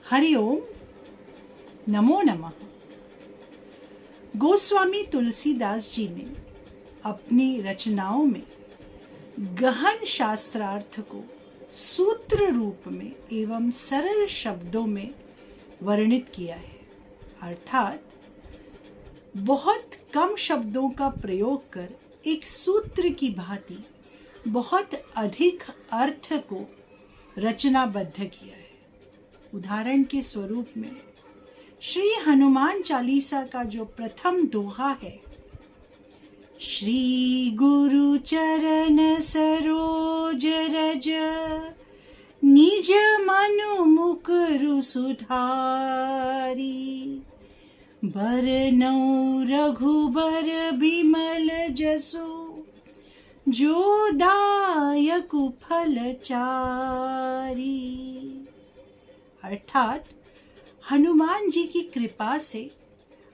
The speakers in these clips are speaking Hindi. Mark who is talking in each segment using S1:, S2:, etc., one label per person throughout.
S1: हरि ओम, नमो नमः। गोस्वामी तुलसीदास जी ने अपनी रचनाओं में गहन शास्त्रार्थ को सूत्र रूप में एवं सरल शब्दों में वर्णित किया है, अर्थात बहुत कम शब्दों का प्रयोग कर एक सूत्र की भांति बहुत अधिक अर्थ को रचनाबद्ध किया है। उदाहरण के स्वरूप में श्री हनुमान चालीसा का जो प्रथम दोहा है, श्री गुरु चरण सरोज रज निज मनु मुकुरु सुधारी, बरनउँ रघुबर बिमल जसु जो दायकु फलचारी। अर्थात हनुमान जी की कृपा से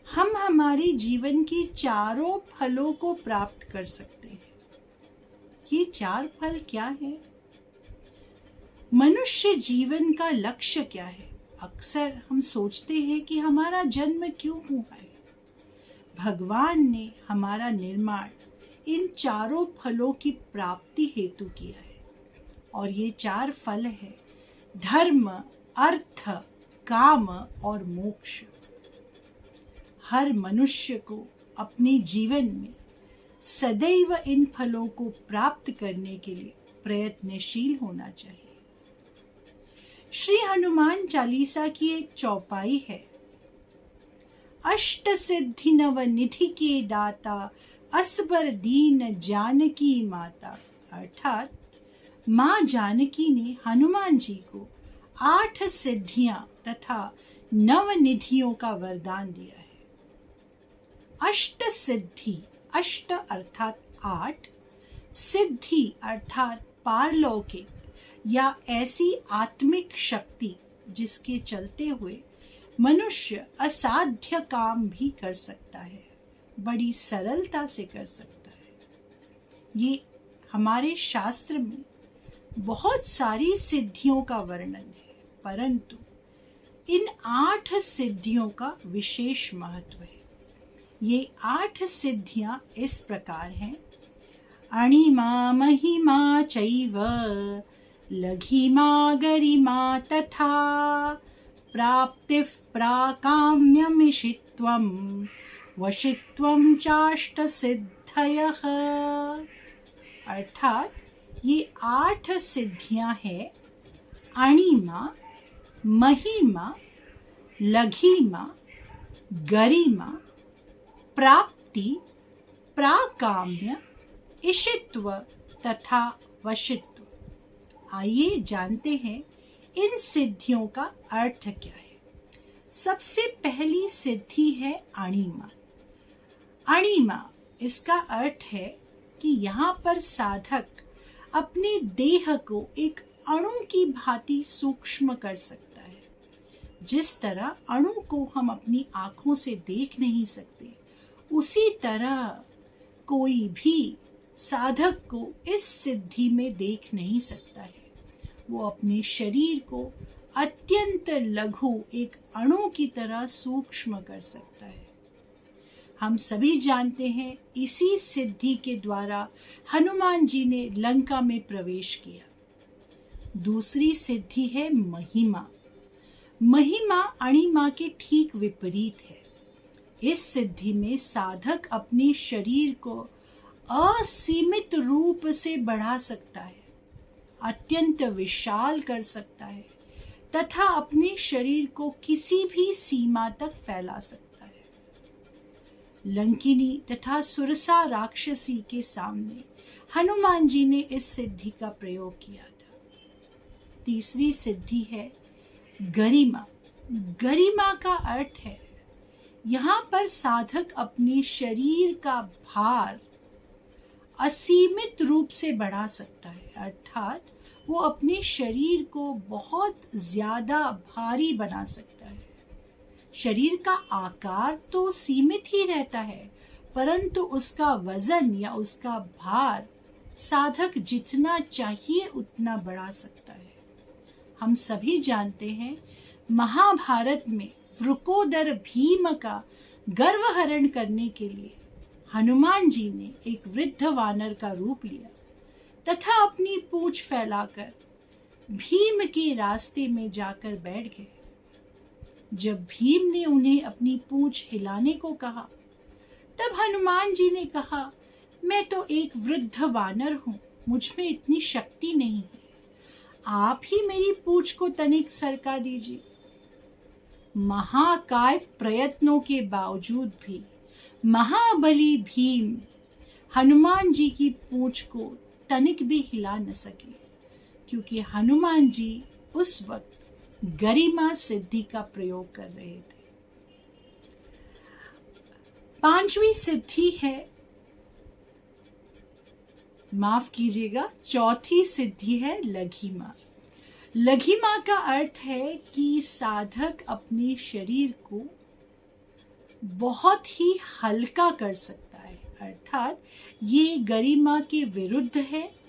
S1: हम हमारे जीवन की चारों फलों को प्राप्त कर सकते हैं। ये चार फल क्या है? मनुष्य जीवन का लक्ष्य क्या है? अक्सर हम सोचते हैं कि हमारा जन्म क्यों हुआ है। भगवान ने हमारा निर्माण इन चारों फलों की प्राप्ति हेतु किया है, और ये चार फल है धर्म, अर्थ, काम और मोक्ष। हर मनुष्य को अपने जीवन में सदैव इन फलों को प्राप्त करने के लिए प्रयत्नशील होना चाहिए। श्री हनुमान चालीसा की एक चौपाई है, अष्ट सिद्धि नव निधि के दाता असबर दीन जानकी माता। अर्थात माँ जानकी ने हनुमान जी को 8 सिद्धियां तथा 9 निधियों का वरदान दिया है। अष्ट सिद्धि, अष्ट अर्थात 8, सिद्धि अर्थात पारलौकिक या ऐसी आत्मिक शक्ति जिसके चलते हुए मनुष्य असाध्य काम भी कर सकता है, बड़ी सरलता से कर सकता है। ये हमारे शास्त्र में बहुत सारी सिद्धियों का वर्णन है, परंतु इन 8 सिद्धियों का विशेष महत्व है। ये 8 सिद्धियां इस प्रकार हैं, अणिमा महिमा चैव लघिमा गरिमा तथा प्राप्तिः प्राकाम्यमिषित्वं वशित्वं चाष्ट सिद्धयः। अर्थात ये 8 सिद्धियां हैं, अणिमा, महिमा, लघिमा, गरिमा, प्राप्ति, प्राकाम्य, इषित्व तथा वशित्व। आइए जानते हैं इन सिद्धियों का अर्थ क्या है। सबसे पहली सिद्धि है अणिमा। अणिमा, इसका अर्थ है कि यहाँ पर साधक अपने देह को एक अणु की भांति सूक्ष्म कर सकता है। जिस तरह अणु को हम अपनी आँखों से देख नहीं सकते, उसी तरह कोई भी साधक को इस सिद्धि में देख नहीं सकता है। वो अपने शरीर को अत्यंत लघु एक अणु की तरह सूक्ष्म कर सकता है। हम सभी जानते हैं इसी सिद्धि के द्वारा हनुमान जी ने लंका में प्रवेश किया। दूसरी सिद्धि है महिमा। महिमा अणिमा के ठीक विपरीत है। इस सिद्धि में साधक अपने शरीर को असीमित रूप से बढ़ा सकता है, अत्यंत विशाल कर सकता है तथा अपने शरीर को किसी भी सीमा तक फैला सकता है। लंकिनी तथा सुरसा राक्षसी के सामने हनुमान जी ने इस सिद्धि का प्रयोग किया था। तीसरी सिद्धि है गरिमा। गरिमा का अर्थ है यहाँ पर साधक अपने शरीर का भार असीमित रूप से बढ़ा सकता है, अर्थात वो अपने शरीर को बहुत ज्यादा भारी बना सकता है। शरीर का आकार तो सीमित ही रहता है, परंतु उसका वजन या उसका भार साधक जितना चाहिए उतना बढ़ा सकता है। हम सभी जानते हैं महाभारत में वृकोदर भीम का गर्वहरण करने के लिए हनुमान जी ने एक वृद्ध वानर का रूप लिया तथा अपनी पूंछ फैलाकर भीम के रास्ते में जाकर बैठ गए। जब भीम ने उन्हें अपनी पूंछ हिलाने को कहा तब हनुमान जी ने कहा, मैं तो एक वृद्ध वानर हूँ, मुझ में इतनी शक्ति नहीं है, आप ही मेरी पूंछ को तनिक सरका दीजिए। महाकाय प्रयत्नों के बावजूद भी महाबली भीम हनुमान जी की पूंछ को तनिक भी हिला न सके, क्योंकि हनुमान जी उस वक्त गरिमा सिद्धि का प्रयोग कर रहे थे। पांचवी सिद्धि है, माफ कीजिएगा, चौथी सिद्धि है लघिमा। लघिमा का अर्थ है कि साधक अपने शरीर को बहुत ही हल्का कर सकता है, अर्थात ये गरिमा के विरुद्ध है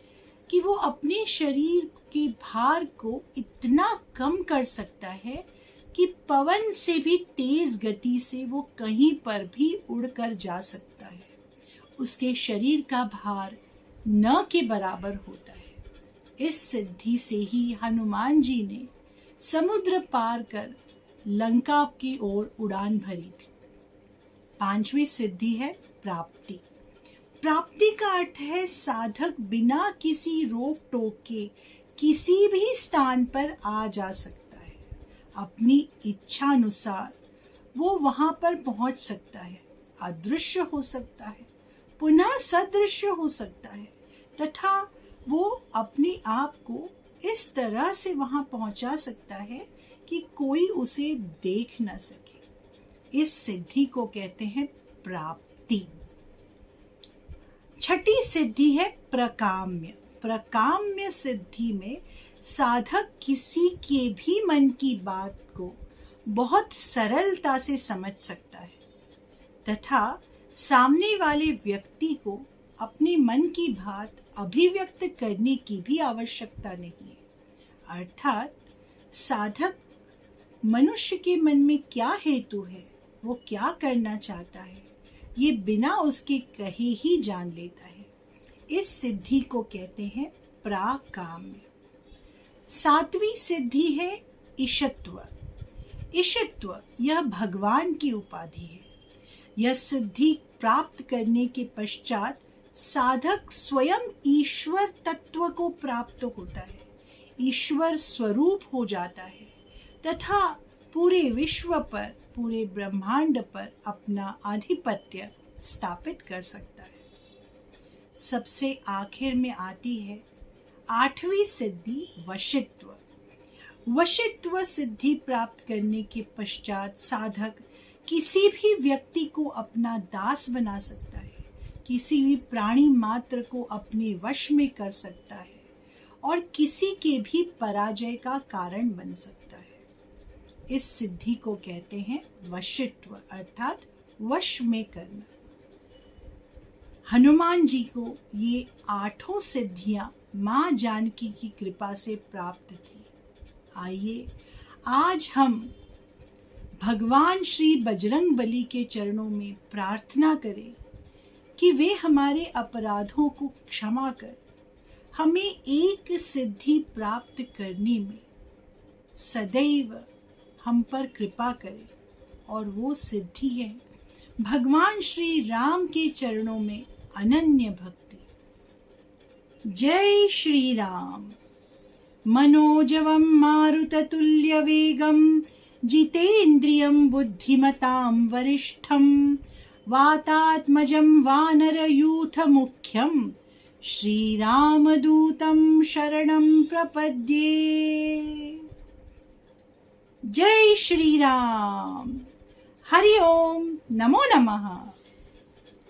S1: कि वो अपने शरीर के भार को इतना कम कर सकता है कि पवन से भी तेज गति से वो कहीं पर भी उड़कर जा सकता है। उसके शरीर का भार न के बराबर होता है। इस सिद्धि से ही हनुमान जी ने समुद्र पार कर लंका की ओर उड़ान भरी थी। पांचवी सिद्धि है प्राप्ति। प्राप्ति का अर्थ है साधक बिना किसी रोक टोक के किसी भी स्थान पर आ जा सकता है। अपनी इच्छा अनुसार वो वहां पर पहुंच सकता है, अदृश्य हो सकता है, पुनः सदृश्य हो सकता है, तथा वो अपने आप को इस तरह से वहां पहुंचा सकता है कि कोई उसे देख न सके। इस सिद्धि को कहते हैं प्राप्ति। छठी सिद्धि है प्रकाम्य। प्रकाम्य सिद्धि में साधक किसी के भी मन की बात को बहुत सरलता से समझ सकता है तथा सामने वाले व्यक्ति को अपने मन की बात अभिव्यक्त करने की भी आवश्यकता नहीं है। अर्थात साधक मनुष्य के मन में क्या हेतु है, वो क्या करना चाहता है, ये बिना उसके कहे ही जान लेता है। इस सिद्धि को कहते हैं प्राकाम्य। सातवीं सिद्धि है ईशत्व। ईशत्व यह भगवान की उपाधि है। यह सिद्धि प्राप्त करने के पश्चात साधक स्वयं ईश्वर तत्व को प्राप्त होता है, ईश्वर स्वरूप हो जाता है तथा पूरे विश्व पर, पूरे ब्रह्मांड पर अपना आधिपत्य स्थापित कर सकता है। सबसे आखिर में आती है आठवीं सिद्धि वशित्व। वशित्व सिद्धि प्राप्त करने के पश्चात साधक किसी भी व्यक्ति को अपना दास बना सकता है, किसी भी प्राणी मात्र को अपने वश में कर सकता है और किसी के भी पराजय का कारण बन सकता है। इस सिद्धि को कहते हैं वशित्व, अर्थात वश में करना। हनुमान जी को ये आठों सिद्धियां माँ जानकी की कृपा से प्राप्त थी। आइए आज हम भगवान श्री बजरंगबली के चरणों में प्रार्थना करें कि वे हमारे अपराधों को क्षमा कर हमें एक सिद्धि प्राप्त करने में सदैव हम पर कृपा करें, और वो सिद्धि है भगवान श्री राम के चरणों में अनन्य भक्ति। जय श्री राम। मनोजवं मारुततुल्यवेगं जितेन्द्रियं बुद्धिमतां वरिष्ठं वातात्मजं वानरयूथमुख्यं श्रीरामदूतं शरणं प्रपद्ये। जय श्री राम। हरि ओम। नमो नमः।